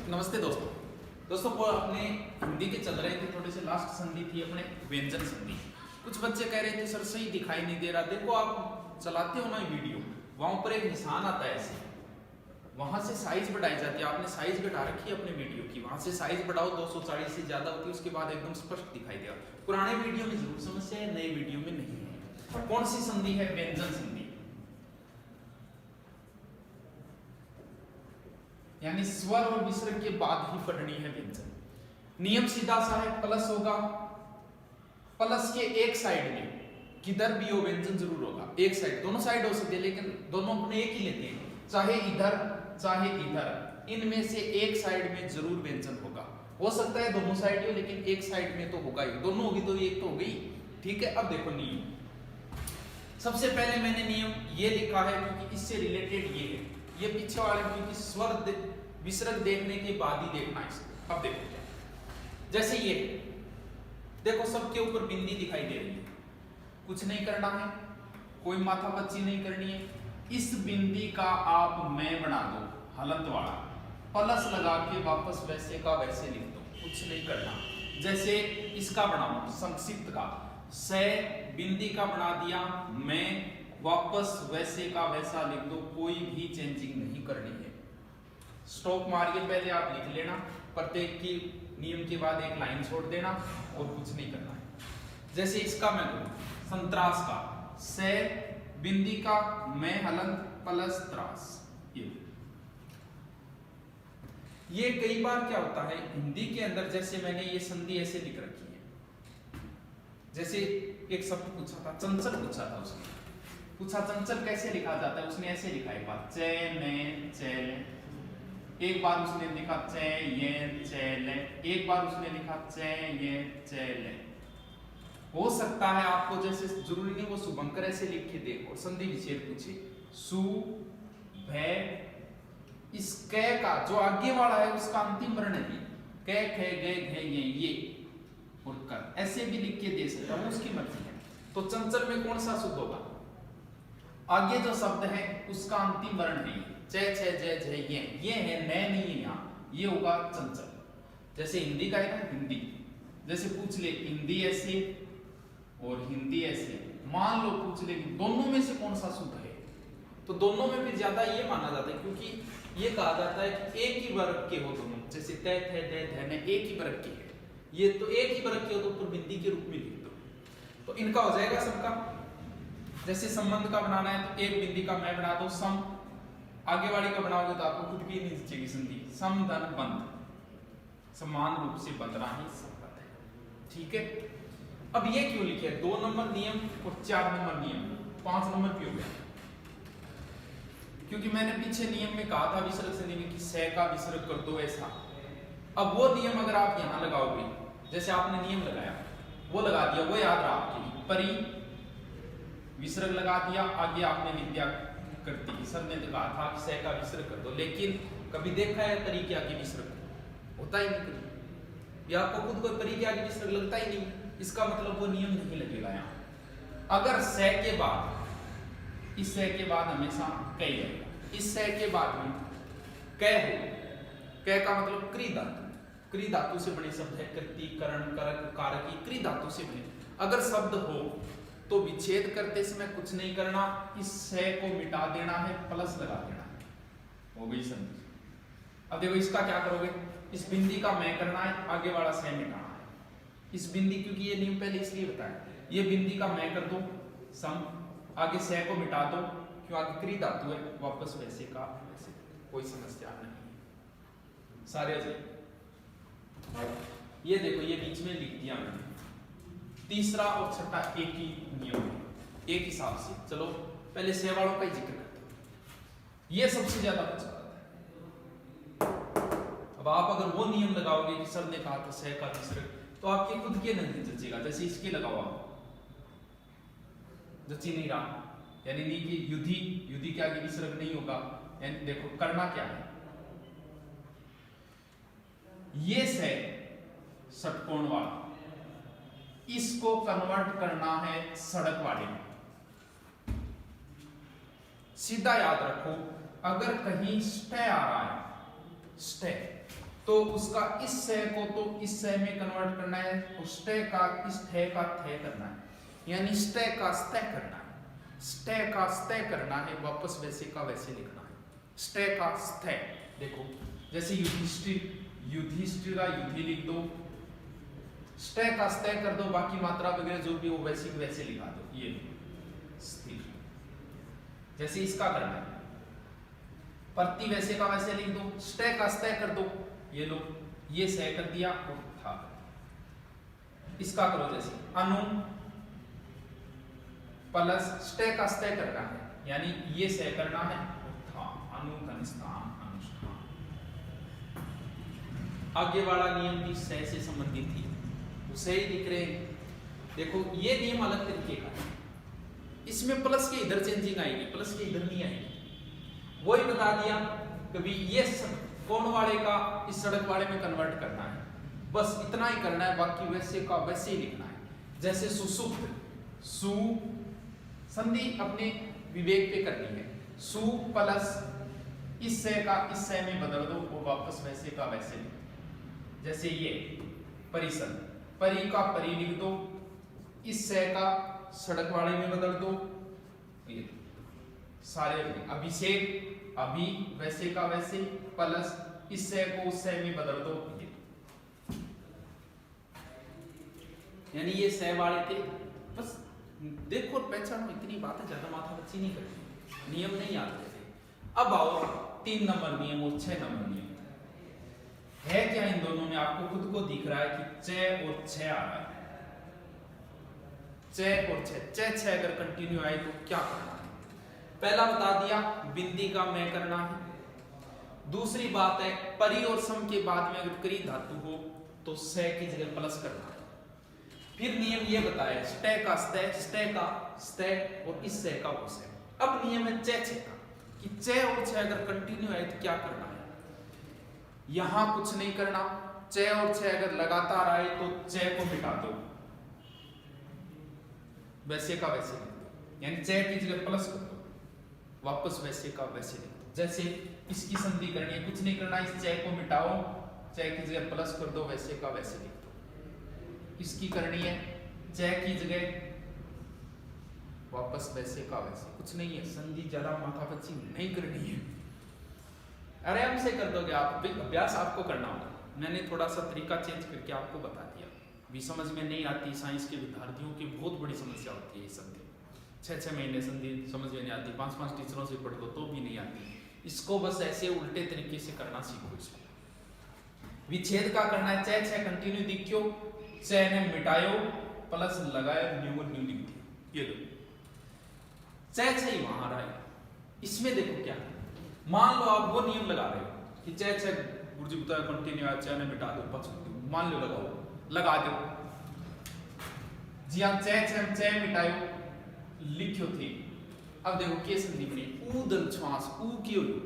नमस्ते दोस्तों। दोस्तों वो अपने हिंदी के चल रहे थे, थोड़े से लास्ट संधि थी अपने व्यंजन संधि। कुछ बच्चे कह रहे थे सर सही दिखाई नहीं दे रहा। देखो आप चलाते हो ना वीडियो, वहां ऊपर एक निशान आता है ऐसे, वहां से साइज बढ़ाई जाती है। आपने साइज घटा रखी है अपने वीडियो की, वहां से साइज बढ़ाओ 240 से ज्यादा होती है, उसके बाद एकदम स्पष्ट दिखाई देगा। पुराने वीडियो में जरूर समस्या है, नए वीडियो में नहीं है। कौन सी संधि है? व्यंजन संधि, यानी स्वर और विसर्ग के बाद ही पढ़नी है व्यंजन। नियम सीधा सा है, प्लस होगा, प्लस के एक साइड में किधर भी हो व्यंजन जरूर होगा। एक साइड, दोनों साइड हो सकते हैं लेकिन दोनों अपने एक ही लेते हैं, चाहे इधर चाहे इधर, इनमें से एक साइड में जरूर व्यंजन होगा। हो सकता है दोनों साइड हो लेकिन एक साइड में तो होगा ही। दोनों होगी तो एक तो हो गई। ठीक है, अब देखो नियम। सबसे पहले मैंने नियम ये लिखा है क्योंकि इससे रिलेटेड ये है, ये पीछे वाले क्योंकि स्वर विसर्ग देखने के बाद ही देखना है। अब देखो क्या, जैसे ये देखो सबके ऊपर बिंदी दिखाई दे रही है, कुछ नहीं करना है, कोई माथा पच्ची नहीं करनी है। इस बिंदी का आप मैं बना दो हलंत वाला, प्लस लगा के वापस वैसे का वैसे लिख दो, कुछ नहीं करना। जैसे इसका बनाओ संक्षिप्त का, से बिंदी का बना दिया, मैं वापस वैसे का वैसा लिख दो, कोई भी चेंजिंग नहीं करनी है। स्टॉप मारिए, पहले आप लिख लेना, प्रत्येक की नियम के बाद एक लाइन छोड़ देना और कुछ नहीं करना है। जैसे इसका मैं संतरास का, से बिंदी का मैं हलंत प्लस त्रास, ये कई बार क्या होता है हिंदी के अंदर, जैसे मैंने ये संधि ऐसे लिख रखी है। जैसे एक शब्द पूछा था, चंचल पूछा था, उसने पूछा चंचल कैसे लिखा जाता है, उसने ऐसे लिखा, एक बार चैन चैल, एक बार उसने लिखा चैल, एक बार उसने लिखा चैल। हो सकता है आपको, जैसे जरूरी नहीं वो शुभंकर ऐसे लिख के दे और संधि विच्छेद पूछे, सु भै, इस कै का जो आगे वाला है उसका अंतिम वर्ण है, कै खे गे घे ये और कर, ऐसे भी लिख के दे सकता हूं, उसकी मर्जी है। तो चंचल में कौन सा शुद्ध होगा? आगे जो शब्द है उसका अंतिम वर्ण नहीं है, चे छे जय जय ये है, नए नहीं है यहाँ, ये होगा चंचल। जैसे हिंदी का है ना, हिंदी जैसे पूछ ले हिंदी ऐसे और हिंदी ऐसे, मान लो पूछ ले दोनों में से कौन सा शुद्ध है, तो दोनों में भी ज्यादा ये माना जाता है क्योंकि ये कहा जाता है कि एक ही वर्ग के हो दोनों। जैसे तय थे दे धने एक ही वर्ग के है, ये तो एक ही वर्ग के हो तो ऊपर बिंदी के रूप में लिख दो, तो इनका हो जाएगा सबका। जैसे संबंध का बनाना है तो एक बिंदी का मैं बना दो सम, आगे वाली का बनाओगे तो आपको खुद भी नहीं चाहिए संधि, सम धन बंध, समान रूप से बंधना ही संबंध है। ठीक है, अब ये क्यों लिखे 2 नंबर नियम और 4 नंबर नियम, 5 नंबर क्यों गया? क्योंकि मैंने पीछे नियम में कहा था विसर्ग संधि में कि से का विसर्ग कर दो ऐसा। अब वो नियम अगर आप यहां लगाओगे, जैसे आपने नियम लगाया वो लगा दिया, वो याद रहा आपके लिए, परी विसर्ग लगा दिया, आगे आपने विद्या करती, सर ने तो कहा था कि से का विसर्ग कर दो, लेकिन कभी देखा है परी के आगे विसर्ग? होता ही नहीं कभी, या आपको खुद कोई परी के आगे विसर्ग लगता ही नहीं, इसका मतलब वो नियम नहीं लगेगा यहाँ। अगर से के बाद, इस से के बाद हमेशा कै आएगा, इस से के बाद में कै हो, कै का मतलब क्री धातु, क्री धातु से बने शब्द है, कृति करण करक कारकी, क्री धातु से बने। अगर शब्द हो तो विच्छेद करते समय कुछ नहीं करना, इस से को मिटा देना है, प्लस लगा देना है, हो गई संधि। अब देखो इसका क्या करोगे, इस बिंदी का मैं करना है, आगे वाला से मिटाना है। इस बिंदी, क्योंकि ये नियम पहले इसलिए बताया, ये बिंदी का मैं कर दो सम, आगे से को मिटा दो क्यों, आगे क्री धातु है, वापस वैसे का वैसे, कोई समस्या नहीं, सारे ये देखो ये बीच में लिख दिया मैंने। तीसरा और छठा एक ही नियम है, एक हिसाब से। चलो पहले से वालों का ही जिक्र करते हैं, ये सबसे ज्यादा पूछा जाता है। अब आप अगर वो नियम लगाओगे कि सर ने कहा था से का विसर्ग, तो आपके खुद के नहीं जचेगा। जैसे इसके लगाओ आप, जची नहीं रहा, यानी नहीं कि युद्धि, युद्धि के आगे विसर्ग नहीं होगा। यानी देखो करना क्या है, ये से षटकोण वाला, इसको कन्वर्ट करना है सड़क वाले में। सीधा याद रखो, अगर कहीं स्टे आ रहा है, स्टे तो उसका इस सह को तो इस सह में कन्वर्ट करना है, स्टे का इस थे का थे करना है, यानी स्टे का स्ते करना है, स्टे का स्ते करना है, वापस वैसे का वैसे लिखना है, स्टे का स्ते। देखो जैसे युधिष्ठिर का युधि लिख दो, स्टे का स्ते कर दो, बाकी मात्रा वगैरह जो भी हो वैसे की वैसे लिखा दो, ये स्थिर। जैसे इसका करना है, प्रति वैसे का वैसे लिख दो, स्टे का स्ते कर दो, ये लो ये सह कर दिया और था। इसका करो जैसे अनु प्लस स्टे का स्ते करना है, यानी ये सह करना है और था, अनु घनस्थान अनुष्ठान। आगे वाला नियम भी सह से संबंधित थी, उसे ही दिख रहे हैं। देखो ये नियम अलग तरीके का है, इसमें प्लस के इधर चेंजिंग आएगी, प्लस के इधर नहीं आएगी। वही बता दिया कभी ये कोण वाले का इस सड़क वाले में कन्वर्ट करना है, बस इतना ही करना है, बाकी वैसे का वैसे ही लिखना है। जैसे सुसुप्त, सु संधि अपने विवेक पे करनी है, सु प्लस इस से का इस से में बदल दो, वो वापस वैसे का वैसे लिख दो। जैसे ये परिसर, परी का परी लिख दो, इस से का सड़क वाले में बदल दो, ये सारे अभिषेक अभी वैसे का वैसे प्लस इस से को उस से में बदल दो, यानी ये सह वाले थे। बस देखो पहचानो, इतनी बातें ज्यादा माथा बच्ची नहीं करती, नियम नहीं याद रहते। अब आओ 3 नंबर नियम और 6 नंबर नियम है क्या इन दोनों में? आपको खुद को दिख रहा है कि च और छ आ रहा है, च और छ अगर कंटिन्यू आए तो क्या करना है? पहला बता दिया बिंदी का मैं करना है। दूसरी बात है परी और सम के बाद में अगर करी धातु हो तो स की जगह प्लस करना है। फिर नियम ये बताया स्टे का स्टे, स्टे का स्टे और इस से का वो से। अब नियम है चे का कि चे और छ अगर कंटिन्यू है तो क्या करना है? यहां कुछ नहीं करना, चे और छ अगर लगातार आए तो चे को मिटा दो, वैसे का वैसे लिख दो, यानी चे की जगह प्लस कर दो, वापस वैसे का वैसे लिख दो। जैसे इसकी संधि करनी है, कुछ नहीं करना, इस चे को मिटाओ, चे की जगह प्लस कर दो, वैसे का वैसे लिख दो। इसकी करनी है चे की जगह वापस वैसे का वैसे, कुछ नहीं है, संधि ज्यादा माथापच्ची नहीं करनी है, आराम से कर दोगे आप। अभ्यास आपको करना होगा, मैंने थोड़ा सा तरीका चेंज करके आपको बता दिया। भी समझ में नहीं आती, साइंस के विद्यार्थियों की बहुत बड़ी समस्या होती है ये संधि, 6-6 महीने संधि समझ में नहीं आती, 5-5 टीचरों से पढ़ लो तो भी नहीं आती। इसको बस ऐसे उल्टे तरीके से करना सीखो। इसको विच्छेद का करना है, चे छ कंटिन्यू दिखियो, चे ने मिटायो प्लस लगाया न्यू न्यू लिख दिया, ये लो चे छ ही वहां रहा है। इसमें देखो क्या, मान लो आप वो नियम लगा रहे हो कि चे छ गुरुजी बताया कंटिन्यू है, चे ने मिटा दो, मान लो लगाओ, लगा दो जी हाँ, चे मिटायो लिखियो थी। अब देखो के संधि बनी ऊदल श्वास, ऊ क्यों लो,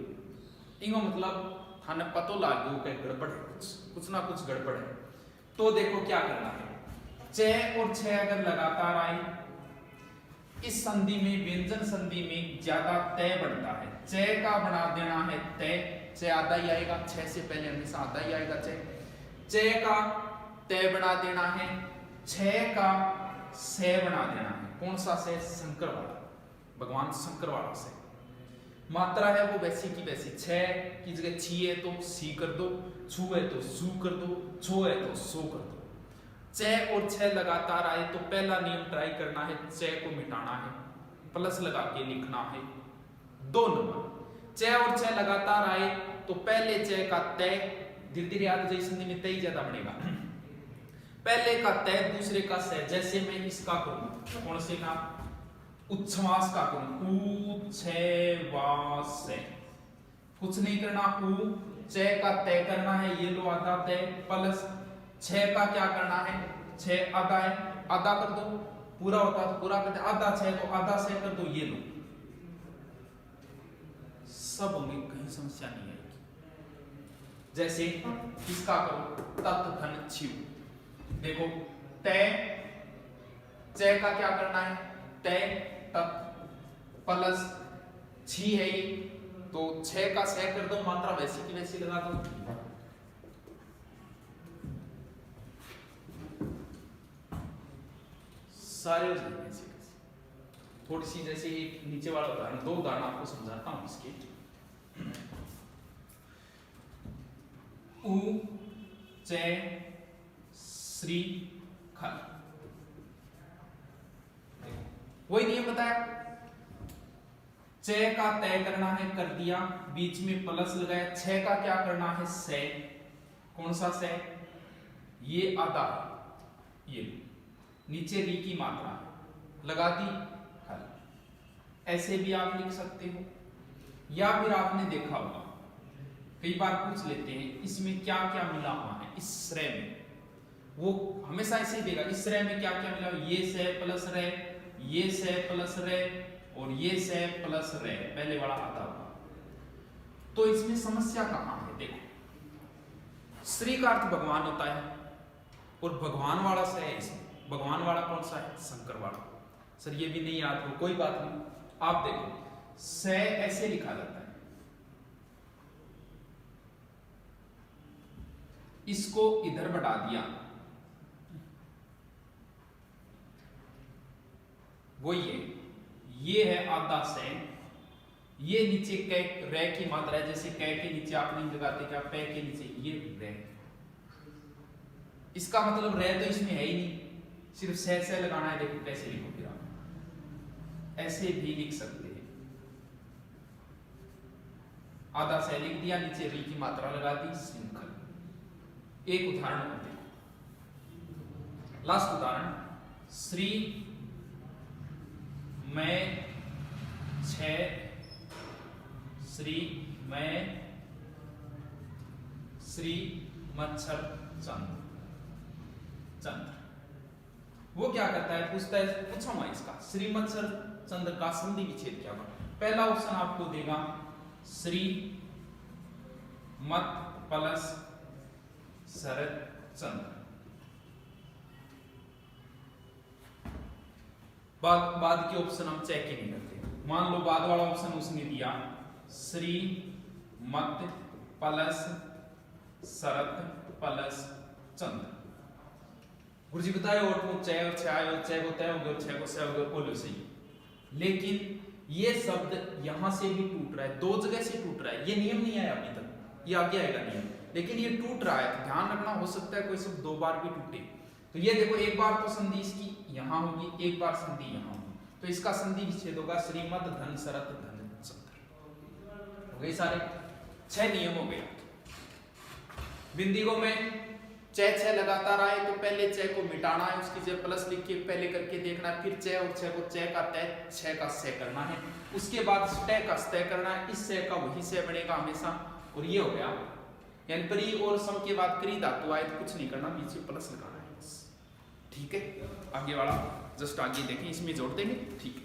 इंगो मतलब थाने पतो लाग गयो कि गड़बड़ है, कुछ ना कुछ गड़बड़ है। तो देखो क्या करना है, चे और छ अगर लगातार आए, इस संधि में व्यंजन संधि में ज्यादा तय बनता है, चे का बना देना है तय, चे आधा ही आएगा, छ से पहले हमेशा आधा ही आएगा, चे का तय बना देना है, छ का से बना देना है। कौन सा से? शंकर वाला, भगवान शंकर वाला से। मात्रा है वो वैसी की वैसी, छ की जगह छी है तो सी कर दो, छू है तो सू कर दो, छो है तो सो कर दो। चे और छ लगातार आए तो पहला नियम ट्राई करना है, चे को मिटाना है, प्लस लगा के लिखना है। 2 नंबर, चे और छ लगातार आए तो पहले चे का तय, धीरे धीरे याद जाए संधि में तय ज्यादा बनेगा, पहले का तय दूसरे का से। जैसे मैं इसका करूं, कौन से का? उच्छ्वास का करूं, उच्छ्वास से, कुछ नहीं करना, उ चे का तय करना है, ये लो आधा तय, प्लस छ का क्या करना है, छ आधा है, आधा कर दो, पूरा होता तो पूरा कर दो, आधा छ तो आधा से कर दो, ये लो, सब होंगे, कहीं समस्या नहीं आएगी। जैसे इसका करो, तत् घन छिव, देखो तय, चे का क्या करना है, तय तत् प्लस छी है ये, तो 6 का 6 कर दो, मात्रा वैसी की वैसी लगा दो, सारे हो जाएंगे ऐसे कैसे। थोड़ी सी जैसे एक नीचे वाला उदाहरण, दो उदाहरण आपको समझाता हूं इसके। उ चे श्री खल, वही नियम बताया, चे का तय करना है, कर दिया, बीच में प्लस लगाया, छह का क्या करना है, से, कौन सा से, ये आधा, ये नीचे री की मात्रा लगा दी, हल। ऐसे भी आप लिख सकते हो, या फिर आपने देखा होगा कई बार पूछ लेते हैं इसमें क्या क्या मिला हुआ है, इस श्रेय में, वो हमेशा ऐसे ही देगा, इस श्रेय में क्या क्या मिला, ये से प्लस रे, ये से प्लस रे, और ये से प्लस रे, पहले वाला आता होगा। तो इसमें समस्या कहां है, देखो श्री का अर्थ भगवान होता है, और भगवान वाला से है इसमें, भगवान वाला कौन सा है, शंकर वाला। सर ये भी नहीं याद हो, कोई बात नहीं, आप देखो से ऐसे लिखा जाता है, इसको इधर बढ़ा दिया, वो ये है आधा से, ये नीचे कै रे की मात्रा है, जैसे कै के नीचे आप नहीं लगाते क्या, पै के नीचे ये रे, इसका मतलब रे तो इसमें है ही नहीं, सिर्फ से लगाना है। देखो कैसे लिखोगे आप, ऐसे भी लिख सकते हैं, आधा से लिख दिया, नीचे री की मात्रा लगा दी, श्रृंखल। एक उदाहरण देखो, लास्ट उदाहरण, श्री मैं छह, श्री मैं श्री मच्छर चंद्र, चंद्र वो क्या करता है, पूछता है, पूछा हुआ इसका, श्री मच्छर चंद्र का संधि विच्छेद क्या होगा। पहला ऑप्शन आपको देगा श्री मत प्लस शरद चंद्र, बाद के ऑप्शन हम चेक ही नहीं करते। मान लो बाद वाला ऑप्शन उसने दिया श्री मत प्लस शरद प्लस चंद्र, गुरुजी बताए, और तो चय और छाय और चय को तय हो गया, छह को से हो गया, बोलो सही। लेकिन ये शब्द यहां से भी टूट रहा है, दो जगह से टूट रहा है, ये नियम नहीं आया अभी तक, ये आगे आएगा नियम, लेकिन ये टूट रहा है, ध्यान रखना, हो सकता है कोई शब्द दो बार भी टूटे। तो ये देखो, एक बार तो संधि इसकी यहां होगी, एक बार संधि यहां होगी, तो इसका संधि विच्छेद होगा श्रीमत धन शरत धन चंद्र। हो गए सारे 6 नियम हो गए। बिंदियों में चय छह लगातार आए तो पहले चय को मिटाना है, उसकी जगह प्लस लिख के पहले करके देखना है, फिर चय और छह को चय का तय, छह का से करना है, उसके बाद तय का तय करना है, इस से का वही से बनेगा हमेशा, और ये हो गया। यानी परी और सम के बाद क्री धातु आए तो कुछ नहीं करना, बीच में प्लस लगाना है, ठीक है। आगे वाला जस्ट आगे देखें, इसमें जोड़ देंगे, ठीक है।